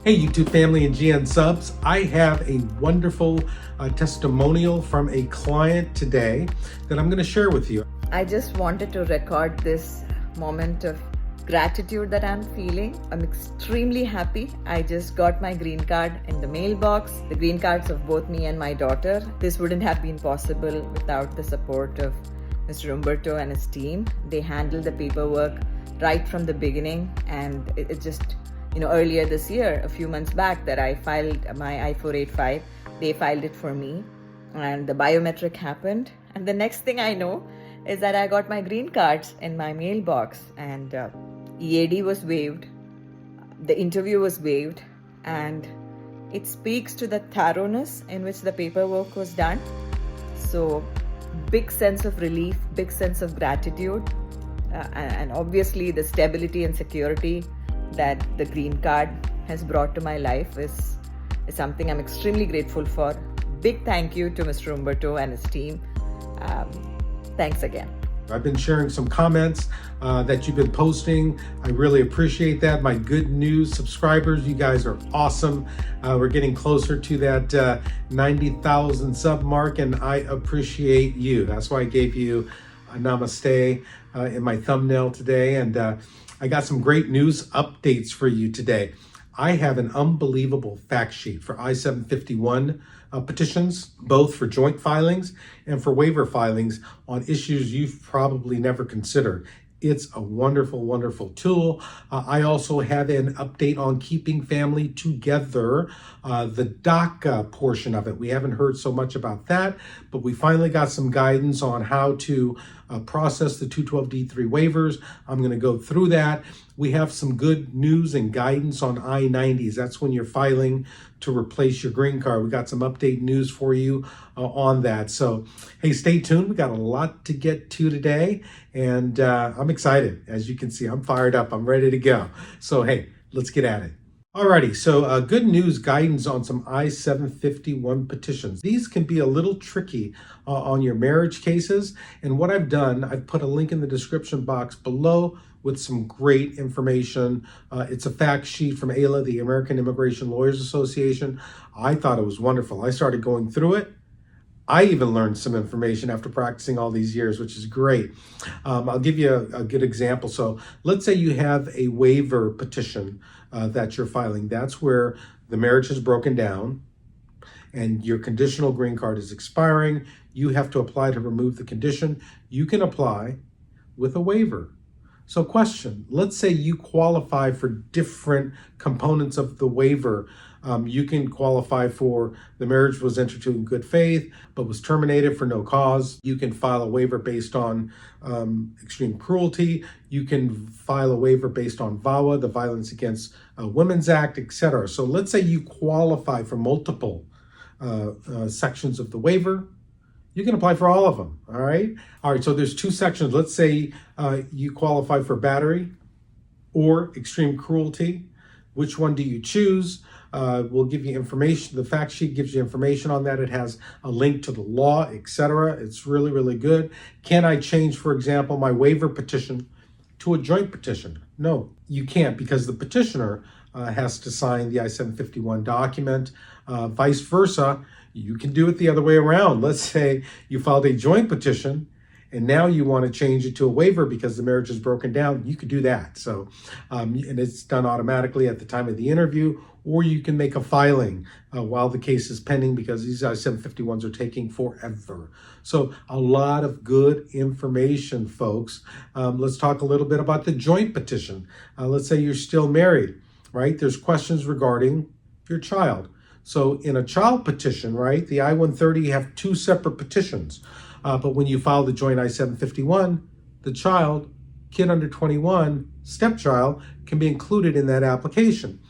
Hey YouTube family and GN subs, I have a wonderful testimonial from a client today that I'm going to share with you. I just wanted to record this moment of gratitude that I'm feeling. I'm extremely happy. I just got my green card in the mailbox, the green cards of both me and my daughter. This wouldn't have been possible without the support of Mr. Humberto and his team. They handled the paperwork right from the beginning, and it just, earlier this year, a few months back, that I filed my I-485. They filed it for me, and the biometric happened. And the next thing I know is that I got my green cards in my mailbox, and EAD was waived, the interview was waived, and it speaks to the thoroughness in which the paperwork was done. So, big sense of relief, big sense of gratitude, and obviously the stability and security that the green card has brought to my life is something I'm extremely grateful for. Big thank you to Mr. Humberto and his team. Thanks again. I've been sharing some comments that you've been posting. I really appreciate that. My good news subscribers, you guys are awesome. We're getting closer to that 90,000 sub mark, and I appreciate you. That's why I gave you a namaste in my thumbnail today. And I got some great news updates for you today. I have an unbelievable fact sheet for I-751 petitions, both for joint filings and for waiver filings on issues you've probably never considered. It's a wonderful, wonderful tool. I also have an update on keeping family together, the DACA portion of it. We haven't heard so much about that, but we finally got some guidance on how to process the 212D3 waivers. I'm going to go through that. We have some good news and guidance on I-90s. That's when you're filing to replace your green card. We got some update news for you on that. So, hey, stay tuned. We got a lot to get to today, and I'm excited. As you can see, I'm fired up. I'm ready to go. So, hey, let's get at it. Alrighty, so good news guidance on some I-751 petitions. These can be a little tricky on your marriage cases. And what I've done, I've put a link in the description box below with some great information. It's a fact sheet from AILA, the American Immigration Lawyers Association. I thought it was wonderful. I started going through it. I even learned some information after practicing all these years, which is great. I'll give you a good example. So let's say you have a waiver petition that you're filing. That's where the marriage has broken down and your conditional green card is expiring. You have to apply to remove the condition. You can apply with a waiver. So question, let's say you qualify for different components of the waiver. You can qualify for the marriage was entered into in good faith, but was terminated for no cause. You can file a waiver based on extreme cruelty. You can file a waiver based on VAWA, the Violence Against Women's Act, etc. So let's say you qualify for multiple sections of the waiver. You can apply for all of them, all right? All right, so there's two sections. Let's say you qualify for battery or extreme cruelty. Which one do you choose? We'll give you information. The fact sheet gives you information on that. It has a link to the law, etc. It's really, really good. Can I change, for example, my waiver petition to a joint petition? No, you can't, because the petitioner has to sign the I-751 document. Vice versa, you can do it the other way around. Let's say you filed a joint petition and now you want to change it to a waiver because the marriage is broken down. You could do that. So, and it's done automatically at the time of the interview, or you can make a filing while the case is pending, because these I-751s are taking forever. So a lot of good information, folks. Let's talk a little bit about the joint petition. Let's say you're still married, right? There's questions regarding your child. So in a child petition, right, the I-130 have two separate petitions. But when you file the joint I-751, the child, kid under 21, stepchild, can be included in that application.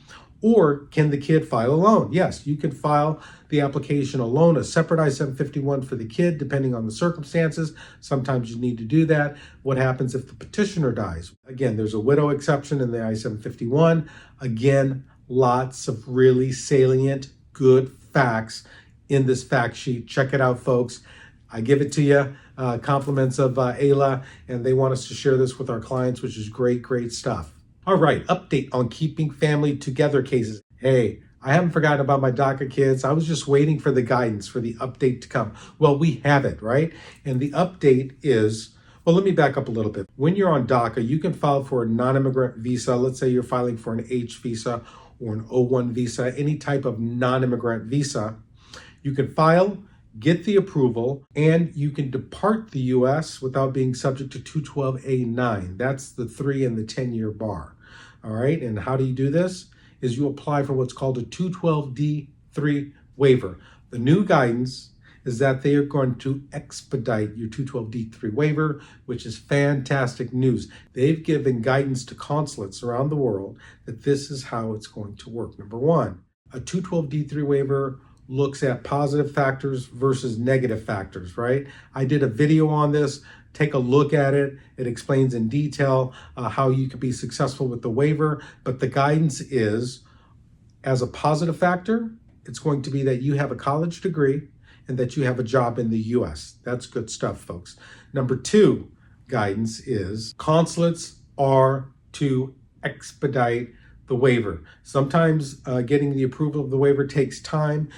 Or can the kid file alone? Yes, you can file the application alone, a separate I-751 for the kid, depending on the circumstances. Sometimes you need to do that. What happens if the petitioner dies? Again, there's a widow exception in the I-751. Again, lots of really salient, good facts in this fact sheet. Check it out, folks. I give it to you, compliments of AILA, and they want us to share this with our clients, which is great, great stuff. All right, update on keeping family together cases. Hey, I haven't forgotten about my DACA kids. I was just waiting for the guidance, for the update to come. Well, we have it, right? And the update is, well, let me back up a little bit. When you're on DACA, you can file for a non-immigrant visa. Let's say you're filing for an H visa or an O1 visa, any type of non-immigrant visa. You can file, get the approval, and you can depart the U.S. without being subject to 212A9. That's the 3 and the 10-year bar. All right, and how do you do this? Is you apply for what's called a 212D3 waiver. The new guidance is that they are going to expedite your 212D3 waiver, which is fantastic news. They've given guidance to consulates around the world that this is how it's going to work. Number one, a 212D3 waiver looks at positive factors versus negative factors, right? I did a video on this. Take a look at it. It explains in detail how you can be successful with the waiver, but the guidance is, as a positive factor, it's going to be that you have a college degree and that you have a job in the US. That's good stuff, folks. Number two guidance is consulates are to expedite the waiver. Sometimes getting the approval of the waiver takes time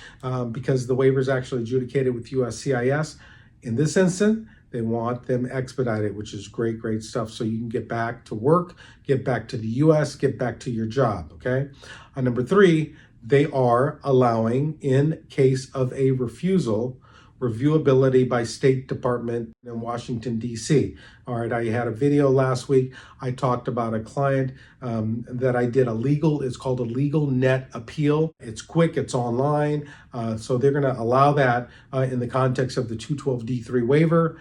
because the waiver is actually adjudicated with USCIS. In this instance, they want them expedited, which is great, great stuff. So you can get back to work, get back to the US, get back to your job, okay? Number three, they are allowing, in case of a refusal, reviewability by State Department in Washington, D.C. All right, I had a video last week. I talked about a client that I did it's called a legal net appeal. It's quick, it's online. So they're gonna allow that in the context of the 212D3 waiver.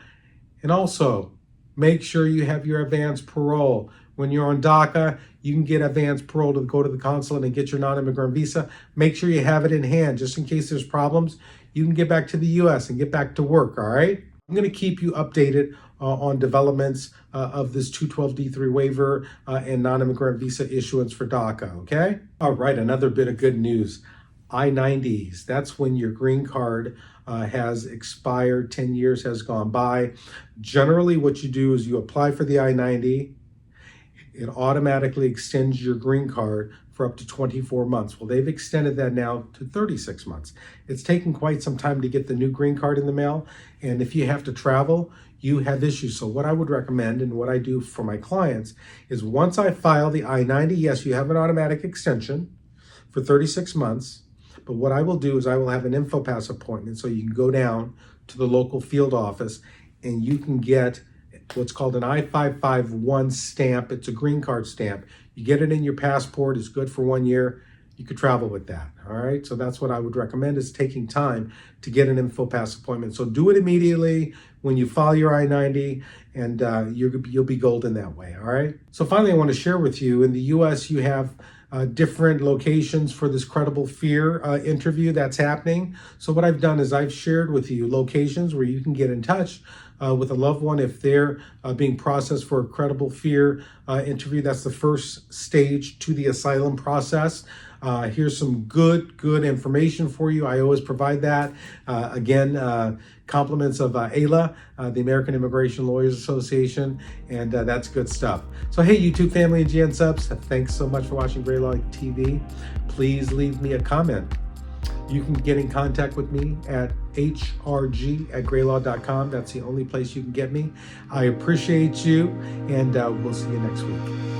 And also, make sure you have your advance parole. When you're on DACA, you can get advance parole to go to the consulate and get your non-immigrant visa. Make sure you have it in hand just in case there's problems. You can get back to the U.S. and get back to work, all right? I'm going to keep you updated on developments of this 212D3 waiver and non-immigrant visa issuance for DACA, okay? All right, another bit of good news. I-90s, that's when your green card has expired, 10 years has gone by. Generally, what you do is you apply for the I-90, it automatically extends your green card for up to 24 months. Well, they've extended that now to 36 months. It's taken quite some time to get the new green card in the mail. And if you have to travel, you have issues. So what I would recommend and what I do for my clients is once I file the I-90, yes, you have an automatic extension for 36 months. But what I will do is I will have an InfoPass appointment so you can go down to the local field office and you can get what's called an I-551 stamp. It's a green card stamp. You get it in your passport. It's good for 1 year. You could travel with that. All right. So that's what I would recommend, is taking time to get an InfoPass appointment. So do it immediately when you file your I-90, and you'll be golden that way. All right. So finally, I want to share with you, in the U.S., you have different locations for this credible fear interview that's happening. So what I've done is I've shared with you locations where you can get in touch with a loved one if they're being processed for a credible fear interview. That's the first stage to the asylum process. Here's some good information for you. I always provide that. Again, compliments of AILA, the American Immigration Lawyers Association, and that's good stuff. So hey, YouTube family and GN subs, thanks so much for watching GrayLaw TV. Please leave me a comment. You can get in contact with me at hrg@graylaw.com. That's the only place you can get me. I appreciate you, and we'll see you next week.